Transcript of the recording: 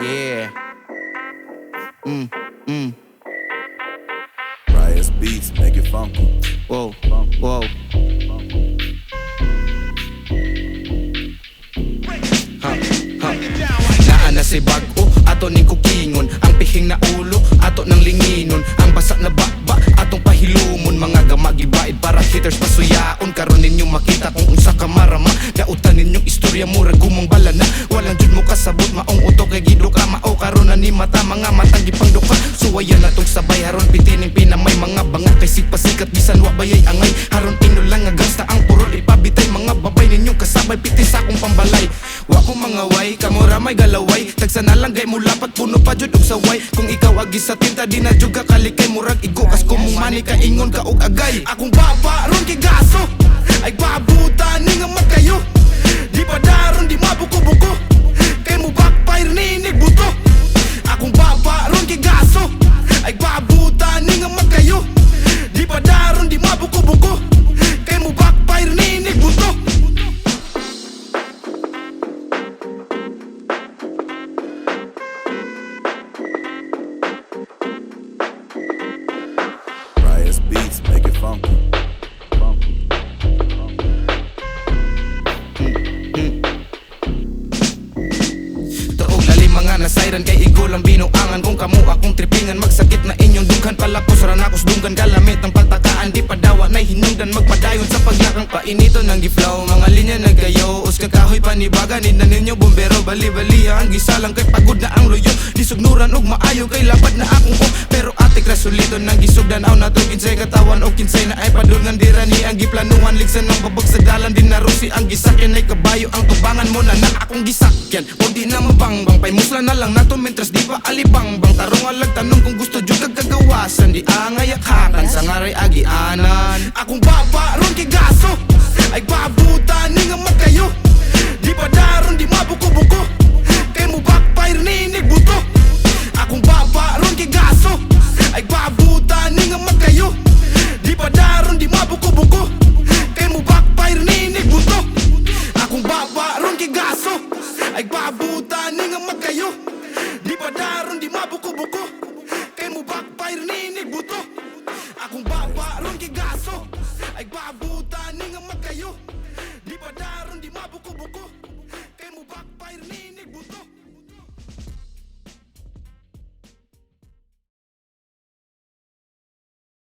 Yeah. Mm, mm. Riot's beats make it funky. Whoa, whoa. Naa na si bag-o, ato ning kukingon. Ang pihing na ulo, ato nang linginon. Ang basa na bakba, atong pahilumon. Mga gamagibaid para haters pasuyaon. Karon ninyong makita kung unsa ka marama. Gautan ninyong istorya mura gumong bala na. Walang jud mo kasabot, maong utok kay gido ka. Mao karon na ni mata, mga matang gipangduka. Suwayan na tong sabay, haron pitinin pinamay. Mga banga kay sigpasikat, bisan wa bayay angay. Haron inulang nga gangsta ang purol ipabitay. Mga babay ninyong kasabay, pitis akong pambalay. Wa ko mga way, kamura may galaway. Tagsa na lang gay mula pat puno pa jud og saway. Kung ikaw agi sa tinta di na jud ka kalikay. Murag igo kas kumong mani ka ingon ka og agay. Akong baba ron kay gaso, ay babuta ni nga magkayo. Di pa daron di mabuko-buko, kay mo backfire ni buto. Akong baba ron kay gaso, ay babuta ni nga magkayo. Di pa daron di mabuko-buko, kay mo backfire ni buto. Riot's beats make it funky. Tuog lalim mga nasayran kay igo lang binuangan. Kung kamo akong tripingan, magsakit na inyong dungkan. Palapos ranakos dunggan, galamit ang paltakaan. Di padawa na hinungdan, magpadayon sa paglakang. Painito ng giflaw, mga linya naggayo. Us kakahoy panibagan, na ninyo bombero. Bali-baliya ang gisalang kay pagod na ang luyo. Disugnuran og maayo kay labad na akong ko. Pero atik rasulito ng gisugdan aw nato kinsay katawan o kinsay na ay padungan. Dira ni ang giplanuhan, ligsan ng babag sa dalan. Din na rusi ang gisakyan ay kabayo. Ang tubangan mo na akong gisakyan. Huwag di na mabangbang, pay musla na lang nato mentras di pa alibangbang. Tarong alag tanong kung gusto jud kag kagawasan. Di angay akakan sa ngaray agianan. Akong baba ron kay gaso, ay babuta ni nga magkayo. Di pa daron di mabuko-buko, kay mo backfire ni buto. Akong baba ron kay gaso, ay babuta ni nga magkayo. Di pa daron di mabuko-buko, kay mo backfire ni buto. Akong baba ron kay gaso, ay babuta ni nga magkayo. Di pa daron di mabuko-buko, kay mo backfire ni buto. Akong baba ron kay gaso, ay babuta ni nga magkayo.